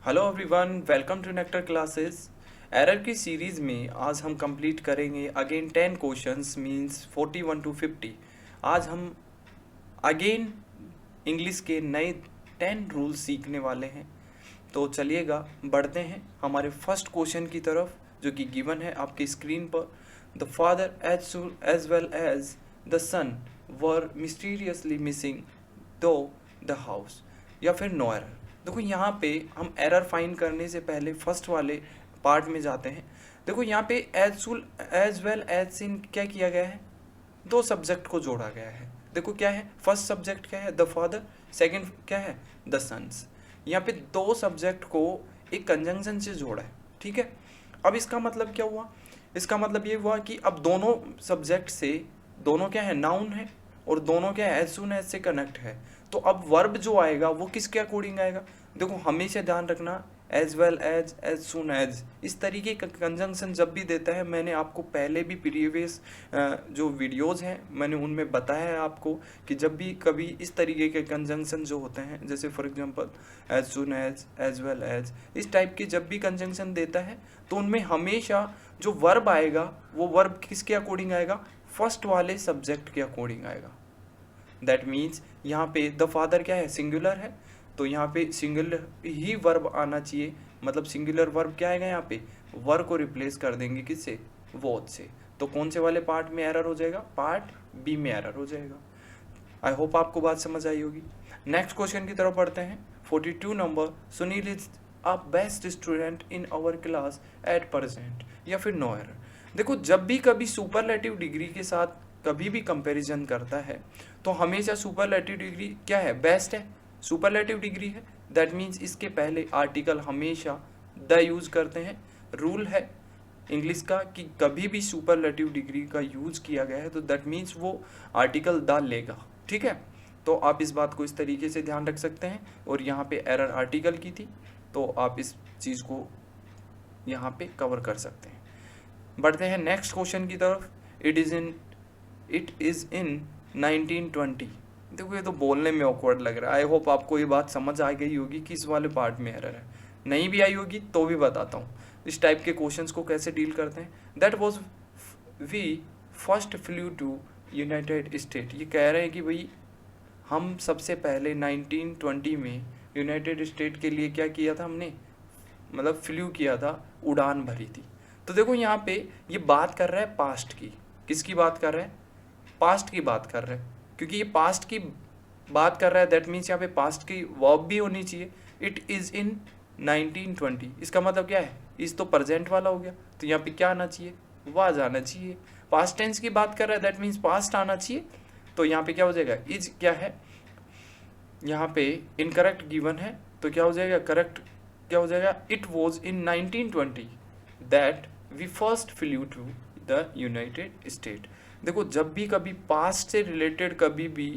Hello everyone, welcome to Nectar classes. Error की series में आज हम कंप्लीट करेंगे अगेन 10 क्वेश्चंस मींस 41 टू 50। आज हम अगेन इंग्लिश के नए 10 रूल्स सीखने वाले हैं। तो चलिएगा बढ़ते हैं हमारे फर्स्ट क्वेश्चन की तरफ, जो कि गिवन है आपकी स्क्रीन पर। The father as well as the son were mysteriously missing do the house, या फिर नो एरर। देखो यहाँ पे हम एरर फाइंड करने से पहले फर्स्ट वाले पार्ट में जाते हैं। देखो यहाँ पे एज वेल एज सिन क्या किया गया है, दो सब्जेक्ट को जोड़ा गया है। देखो क्या है, फर्स्ट सब्जेक्ट क्या है, द फादर, सेकंड क्या है, द सन्स। यहाँ पे दो सब्जेक्ट को एक कंजंक्शन से जोड़ा है, ठीक है। अब इसका मतलब क्या हुआ, इसका मतलब ये हुआ कि अब दोनों सब्जेक्ट से, दोनों क्या है, नाउन है, और दोनों क्या है, एज सून एज से कनेक्ट है। तो अब वर्ब जो आएगा वो किसके अकॉर्डिंग आएगा। देखो हमेशा ध्यान रखना, as well as soon as, इस तरीके का कंजंक्शन जब भी देता है, मैंने आपको पहले भी प्रीवियस जो वीडियोस हैं मैंने उनमें बताया है आपको कि जब भी कभी इस तरीके के कंजंक्शन जो होते हैं, जैसे for example as soon as well as, इस टाइप के जब भी कंजंक्शन देता है तो उनमें हमेशा जो वर्ब आएगा वो वर्ब किसके अकॉर्डिंग आएगा, फर्स्ट वाले सब्जेक्ट के अकॉर्डिंग आएगा। दैट मीन्स यहाँ पे द फादर क्या है, सिंगुलर है, तो यहाँ पे सिंगुलर ही वर्ब आना चाहिए। मतलब सिंगुलर वर्ब क्या आएगा, यहाँ पे वर्ब को रिप्लेस कर देंगे किससे, वॉज से। तो कौन से वाले पार्ट में एरर हो जाएगा, पार्ट बी में एरर हो जाएगा। आई होप आपको बात समझ आई होगी। नेक्स्ट क्वेश्चन की तरफ बढ़ते हैं। 42 number, Sunil is a best student in our class at present, या फिर नो एरर। देखो जब भी कभी सुपरलेटिव डिग्री के साथ कभी भी कंपैरिजन करता है तो हमेशा सुपरलेटिव डिग्री क्या है, बेस्ट है, सुपरलेटिव डिग्री है। दैट मीन्स इसके पहले आर्टिकल हमेशा द यूज करते हैं। रूल है इंग्लिश का कि कभी भी सुपरलेटिव डिग्री का यूज किया गया है तो दैट मीन्स वो आर्टिकल द लेगा, ठीक है। तो आप इस बात को इस तरीके से ध्यान रख सकते हैं। और यहाँ पे एरर आर्टिकल की थी तो आप इस चीज़ को यहाँ पे कवर कर सकते हैं। बढ़ते हैं नेक्स्ट क्वेश्चन की तरफ। It is in 1920। देखो ये तो बोलने में ऑकवर्ड लग रहा है। आई होप आपको ये बात समझ आ गई होगी कि इस वाले पार्ट में एरर है। नहीं भी आई होगी तो भी बताता हूँ इस टाइप के क्वेश्चंस को कैसे डील करते हैं। That was we first flew to United State. ये कह रहे हैं कि भाई हम सबसे पहले 1920 में यूनाइटेड स्टेट के लिए क्या किया था हमने, मतलब फ्लू किया था, उड़ान भरी थी। तो देखो यहाँ पे ये बात कर रहा है पास्ट की। किसकी बात कर रहा है, पास्ट की बात कर रहा है। क्योंकि ये पास्ट की बात कर रहा है दैट मीन्स यहाँ पे पास्ट की वर्ब भी होनी चाहिए। इट इज़ इन 1920, इसका मतलब क्या है, इस तो प्रेजेंट वाला हो गया, तो यहाँ पे क्या आना चाहिए, वाज आना चाहिए। पास्ट टेंस की बात कर रहा है दैट मीन्स पास्ट आना चाहिए। तो यहाँ पे क्या हो जाएगा, इज क्या है, यहाँ पे इनकरेक्ट गिवन है तो क्या हो जाएगा, करेक्ट क्या हो जाएगा, it was in 1920 that we first flew to the United State. देखो जब भी कभी पास्ट से रिलेटेड कभी भी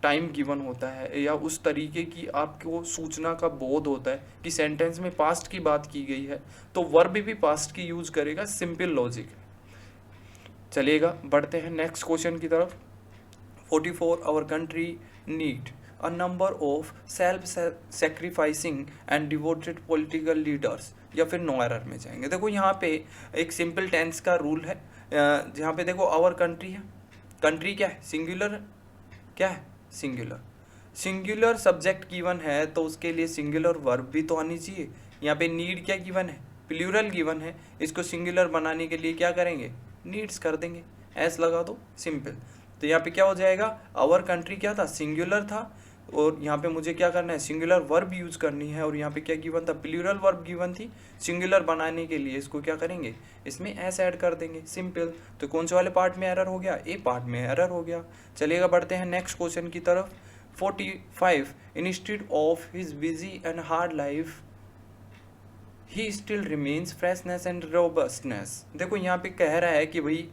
टाइम गिवन होता है या उस तरीके की आपको सूचना का बोध होता है कि सेंटेंस में पास्ट की बात की गई है तो वर्ब भी पास्ट की यूज करेगा। सिंपल लॉजिक है। चलिएगा बढ़ते हैं नेक्स्ट क्वेश्चन की तरफ। 44 our country need a number of self sacrificing and devoted political leaders, या फिर नो एरर में जाएंगे। देखो यहाँ पे एक सिंपल टेंस का रूल है। जहाँ पे देखो आवर कंट्री है, कंट्री क्या है, सिंगुलर है, क्या है, सिंगुलर। सिंगुलर सब्जेक्ट गिवन है तो उसके लिए सिंगुलर वर्ब भी तो आनी चाहिए। यहाँ पे नीड क्या गिवन है, प्लूरल गिवन है। इसको सिंगुलर बनाने के लिए क्या करेंगे, नीड्स कर देंगे, एस लगा दो, सिंपल। तो यहाँ पे क्या हो जाएगा, आवर कंट्री क्या था, सिंगुलर था, और यहाँ पे मुझे क्या करना है, सिंगुलर वर्ब यूज करनी है। और यहाँ पे क्या गिवन था, प्लूरल वर्ब गिवन थी। सिंगुलर बनाने के लिए इसको क्या करेंगे, इसमें एस ऐड कर देंगे, सिंपल। तो कौन से वाले पार्ट में एरर हो गया, ए पार्ट में एरर हो गया। चलिएगा बढ़ते हैं नेक्स्ट क्वेश्चन की तरफ। 45 instead of his busy and hard life he still remains freshness and robustness. देखो यहाँ पे कह रहा है कि भाई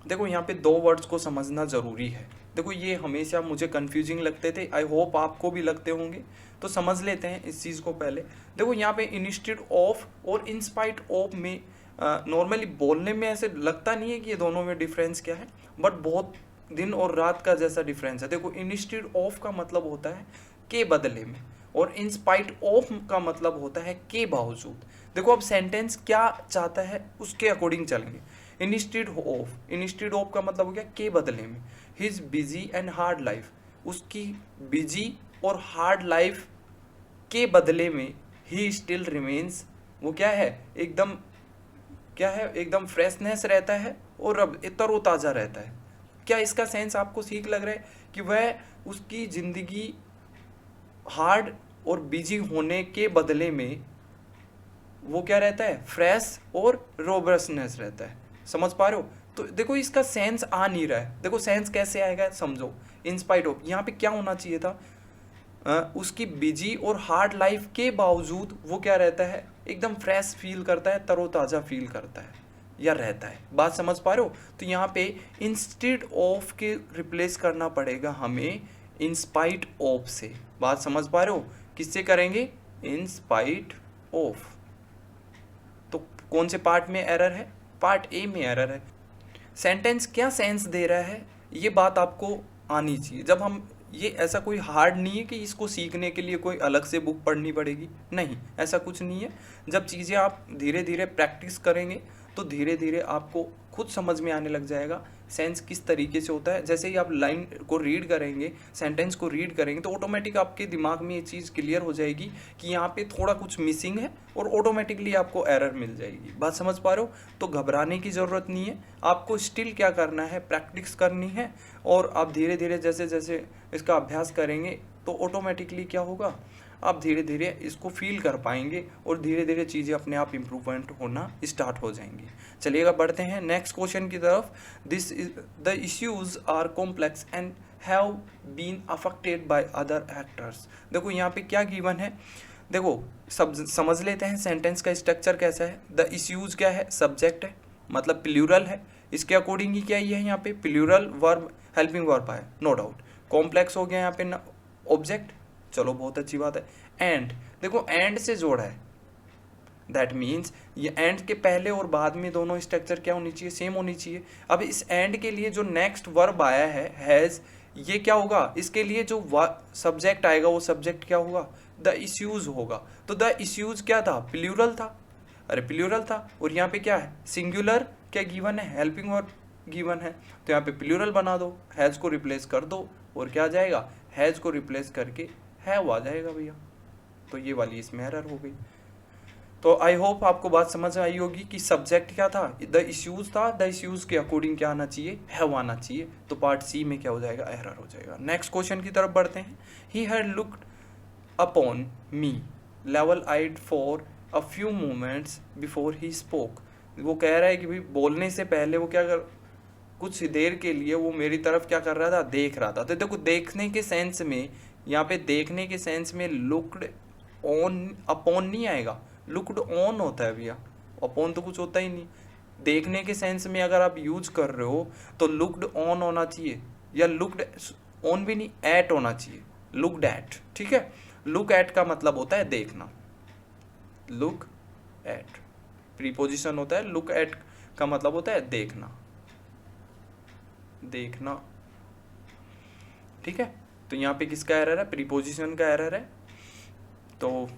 देखो यहाँ पे दो वर्ड्स को समझना ज़रूरी है। देखो ये हमेशा मुझे कंफ्यूजिंग लगते थे, आई होप आपको भी लगते होंगे। तो समझ लेते हैं इस चीज़ को पहले। देखो यहाँ पे इंस्टेड ऑफ और इन स्पाइट ऑफ में नॉर्मली बोलने में ऐसे लगता नहीं है कि ये दोनों में डिफरेंस क्या है, बट बहुत दिन और रात का जैसा डिफरेंस है। देखो इंस्टेड ऑफ का मतलब होता है के बदले में, और इन स्पाइट ऑफ का मतलब होता है के बावजूद। देखो अब सेंटेंस क्या चाहता है उसके अकॉर्डिंग चलेंगे। इंस्टीड ऑफ का मतलब हो गया के बदले में। His busy and hard life, उसकी बिजी और हार्ड लाइफ के बदले में ही स्टिल रिमेन्स, वो क्या है एकदम, क्या है एकदम फ्रेशनेस रहता है और अब तरोताज़ा रहता है। क्या इसका सेंस आपको ठीक लग रहा है कि वह उसकी ज़िंदगी हार्ड और बिजी होने के बदले में वो क्या रहता है, फ्रेश और रोबस्टनेस रहता है। समझ पा रहे हो? तो देखो इसका सेंस आ नहीं रहा है। देखो सेंस कैसे आएगा समझो। इन स्पाइट ऑफ यहाँ पे क्या होना चाहिए था, उसकी बिजी और हार्ड लाइफ के बावजूद वो क्या रहता है, एकदम फ्रेश फील करता है, तरोताज़ा फील करता है या रहता है। बात समझ पा रहे हो? तो यहाँ पे इंस्टेड ऑफ के रिप्लेस करना पड़ेगा हमें इन स्पाइट ऑफ से। बात समझ पा रहे हो? किससे करेंगे? In spite of. तो कौन से पार्ट में एरर है? पार्ट ए में एरर है। सेंटेंस क्या सेंस दे रहा है ये बात आपको आनी चाहिए। जब हम ये ऐसा कोई हार्ड नहीं है कि इसको सीखने के लिए कोई अलग से बुक पढ़नी पड़ेगी, नहीं ऐसा कुछ नहीं है। जब चीज़ें आप धीरे धीरे प्रैक्टिस करेंगे तो धीरे धीरे आपको खुद समझ में आने लग जाएगा सेंस किस तरीके से होता है। जैसे ही आप लाइन को रीड करेंगे, सेंटेंस को रीड करेंगे तो ऑटोमेटिक आपके दिमाग में ये चीज़ क्लियर हो जाएगी कि यहाँ पे थोड़ा कुछ मिसिंग है और ऑटोमेटिकली आपको एरर मिल जाएगी। बात समझ पा रहे हो? तो घबराने की ज़रूरत नहीं है, आपको स्टिल क्या करना है, प्रैक्टिस करनी है। और आप धीरे धीरे जैसे जैसे इसका अभ्यास करेंगे तो ऑटोमेटिकली क्या होगा, आप धीरे धीरे इसको फील कर पाएंगे और धीरे धीरे चीज़ें अपने आप इम्प्रूवमेंट होना स्टार्ट हो जाएंगी। चलिएगा बढ़ते हैं नेक्स्ट क्वेश्चन की तरफ। This is the issues are complex and have been affected by other actors. देखो यहाँ पे क्या गिवन है, देखो सब समझ लेते हैं सेंटेंस का स्ट्रक्चर कैसा है। द इश्यूज क्या है, सब्जेक्ट है, मतलब प्लूरल है, इसके अकॉर्डिंग ही क्या ये है यहाँ पे प्लूरल वर्ब हेल्पिंग वर्ब है, नो डाउट। कॉम्प्लेक्स हो गया यहाँ पे ऑब्जेक्ट, चलो बहुत अच्छी बात है। एंड, देखो एंड से जोड़ा है, दैट मीन्स ये एंड के पहले और बाद में दोनों स्ट्रक्चर क्या होनी चाहिए, सेम होनी चाहिए। अब इस एंड के लिए जो नेक्स्ट वर्ब आया है हैज़, ये क्या होगा, इसके लिए जो सब्जेक्ट आएगा वो सब्जेक्ट क्या होगा, द इश्यूज होगा। तो द इश्यूज क्या था, प्लूरल था, अरे प्लूरल था। और यहाँ पे क्या है, सिंगुलर क्या गिवन है, हेल्पिंग वर्ब गिवन है, तो यहाँ पे प्लूरल बना दो, हैज़ को रिप्लेस कर दो और क्या आ जाएगा, हैज़ को रिप्लेस करके हैव आ जाएगा भैया। तो ये वाली इसमें एरर हो गई। तो आई होप आपको बात समझ आई होगी कि सब्जेक्ट क्या था, द इश्यूज था, द इश्यूज के अकॉर्डिंग क्या आना चाहिए, हैव आना चाहिए। तो पार्ट सी में क्या हो जाएगा, एरर हो जाएगा। नेक्स्ट क्वेश्चन की तरफ बढ़ते हैं। He had looked upon me level eyed for a few moments before he spoke. वो कह रहा है कि भाई बोलने से पहले वो क्या कर, कुछ देर के लिए वो मेरी तरफ क्या कर रहा था, देख रहा था। तो देखो देखने के सेंस में, यहाँ पे देखने के सेंस में लुक्ड ऑन अपॉन नहीं आएगा, लुक्ड ऑन होता है भैया, अपॉन तो कुछ होता ही नहीं। देखने के सेंस में अगर आप यूज कर रहे हो तो लुक्ड ऑन होना चाहिए, या लुक्ड ऑन भी नहीं, एट होना चाहिए, लुक्ड एट, ठीक है। लुक एट का मतलब होता है देखना, लुक एट प्रीपोजिशन होता है, लुक एट का मतलब होता है देखना, देखना, ठीक है। तो यहाँ पे किसका एरर है, प्रीपोजिशन का एरर है। तो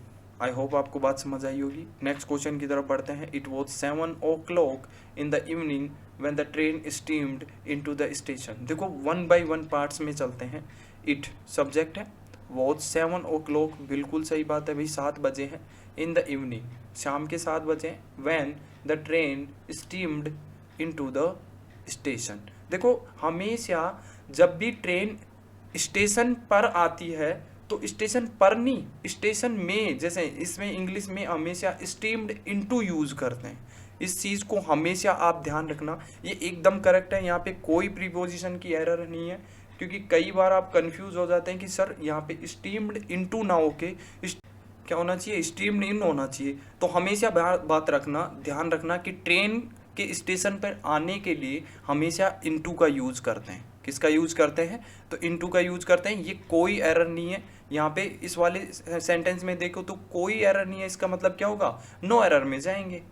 आई होप आपको बात समझ आई होगी। नेक्स्ट क्वेश्चन की तरफ बढ़ते हैं। It was 7 o'clock in the evening when the train steamed into the station. देखो 1 by 1 पार्ट्स में चलते हैं। इट सब्जेक्ट है, वॉज 7 o'clock बिल्कुल सही बात है भाई, 7 बजे हैं। इन द इवनिंग शाम के 7 बजे। When the train steamed into the station. देखो हमेशा जब भी ट्रेन स्टेशन पर आती है तो स्टेशन पर नहीं, स्टेशन में, जैसे इसमें इंग्लिश में हमेशा स्टीम्ड इनटू यूज करते हैं। इस चीज़ को हमेशा आप ध्यान रखना, ये एकदम करेक्ट है। यहाँ पे कोई प्रीपोजिशन की एरर नहीं है, क्योंकि कई बार आप कंफ्यूज हो जाते हैं कि सर यहाँ पे स्टीम्ड इनटू ना होके क्या होना चाहिए, स्टीम्ड इन होना चाहिए। तो हमेशा बात रखना, ध्यान रखना कि ट्रेन के स्टेशन पर आने के लिए हमेशा इनटू का यूज करते हैं। किसका यूज करते हैं, तो इनटू का यूज करते हैं। ये कोई एरर नहीं है यहाँ पे, इस वाले सेंटेंस में देखो तो कोई एरर नहीं है, इसका मतलब क्या होगा, नो एरर में जाएंगे।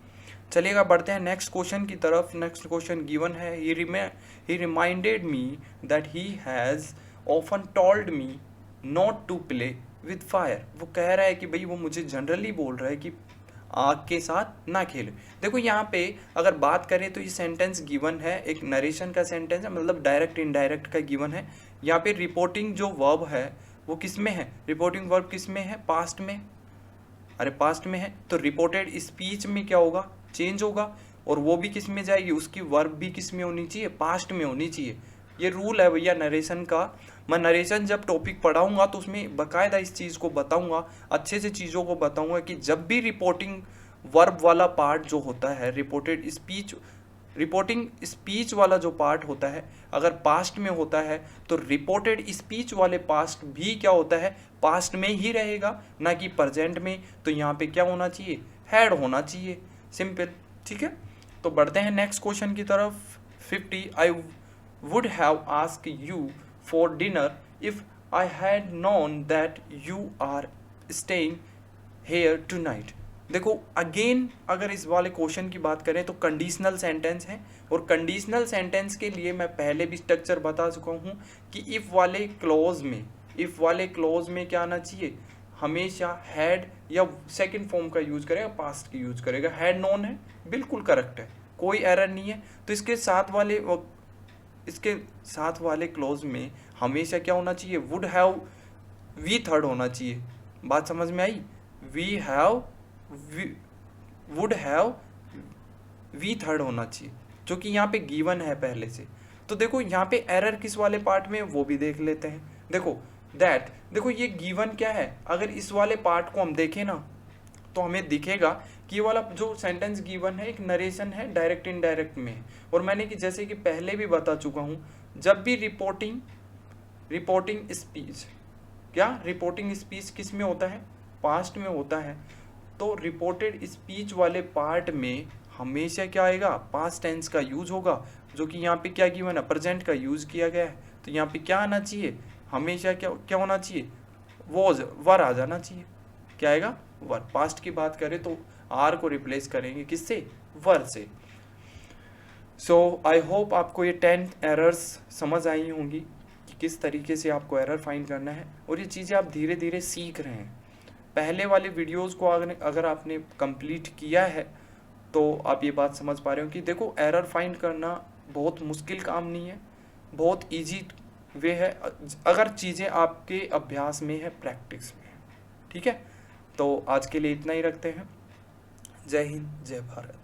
चलिएगा बढ़ते हैं नेक्स्ट क्वेश्चन की तरफ। नेक्स्ट क्वेश्चन गिवन है, he reminded me that he has often told me not to play with fire. वो कह रहा है कि भाई वो मुझे जनरली बोल रहा है कि आग के साथ ना खेले। देखो यहाँ पे अगर बात करें तो ये सेंटेंस गिवन है, एक नरेशन का सेंटेंस है, मतलब डायरेक्ट इनडायरेक्ट का गिवन है। यहाँ पे रिपोर्टिंग जो वर्ब है वो किस में है, रिपोर्टिंग वर्ब किस में है, पास्ट में। अरे पास्ट में है तो रिपोर्टेड स्पीच में क्या होगा, चेंज होगा, और वो भी किस में जाएगी, उसकी वर्ब भी किस में होनी चाहिए, पास्ट में होनी चाहिए। ये रूल है भैया नरेशन का। मैं नरेशन जब टॉपिक पढ़ाऊंगा तो उसमें बकायदा इस चीज़ को बताऊंगा, अच्छे से चीज़ों को बताऊंगा कि जब भी रिपोर्टिंग वर्ब वाला पार्ट जो होता है, रिपोर्टिंग स्पीच वाला जो पार्ट होता है अगर पास्ट में होता है तो रिपोर्टेड स्पीच वाले पास्ट भी क्या होता है, पास्ट में ही रहेगा, ना कि प्रेजेंट में। तो यहाँ पे क्या होना चाहिए, हैड होना चाहिए, सिंपल। ठीक है, तो बढ़ते हैं नेक्स्ट क्वेश्चन की तरफ। 50 I would have ask you for dinner if I had known that you are staying here tonight. देखो अगेन अगर इस वाले क्वेश्चन की बात करें तो कंडीशनल सेंटेंस है, और कंडीशनल सेंटेंस के लिए मैं पहले भी स्ट्रक्चर बता चुका हूँ कि इफ़ वाले क्लॉज में क्या आना चाहिए, हमेशा हैड या सेकंड फॉर्म का यूज करेगा, पास्ट की यूज करेगा। हैड नोन है, बिल्कुल करेक्ट है, कोई एरर नहीं है। तो इसके साथ वाले क्लॉज में हमेशा क्या होना चाहिए, वुड हैव वी थर्ड होना चाहिए। बात समझ में आई, वुड हैव वी थर्ड होना चाहिए, जो कि यहाँ पे गिवन है पहले से। तो देखो यहाँ पे एरर किस वाले पार्ट में है वो भी देख लेते हैं। देखो देखो ये गिवन क्या है, अगर इस वाले पार्ट को हम देखें ना तो हमें दिखेगा कि ये वाला जो सेंटेंस गिवन है एक नरेशन है, डायरेक्ट इनडायरेक्ट में है। और मैंने कि जैसे कि पहले भी बता चुका हूँ, जब भी रिपोर्टिंग स्पीच किस में होता है, पास्ट में होता है। तो रिपोर्टेड स्पीच वाले पार्ट में हमेशा क्या आएगा, पास्ट टेंस का यूज होगा, जो कि यहाँ पे क्या गिवन है, प्रेजेंट का यूज किया गया है। तो यहाँ पे क्या आना चाहिए, हमेशा क्या होना चाहिए, वर आ जाना चाहिए। क्या आएगा, वर। पास्ट की बात करें तो आर को रिप्लेस करेंगे किससे, वर से। सो आई होप आपको ये 10 एरर्स समझ आई होंगी कि किस तरीके से आपको एरर फाइंड करना है, और ये चीज़ें आप धीरे धीरे सीख रहे हैं। पहले वाले वीडियोस को अगर आपने कंप्लीट किया है तो आप ये बात समझ पा रहे हो कि देखो एरर फाइंड करना बहुत मुश्किल काम नहीं है, बहुत इजी वे है, अगर चीज़ें आपके अभ्यास में है, प्रैक्टिस में है। ठीक है, तो आज के लिए इतना ही रखते हैं। जय हिंद, जय भारत।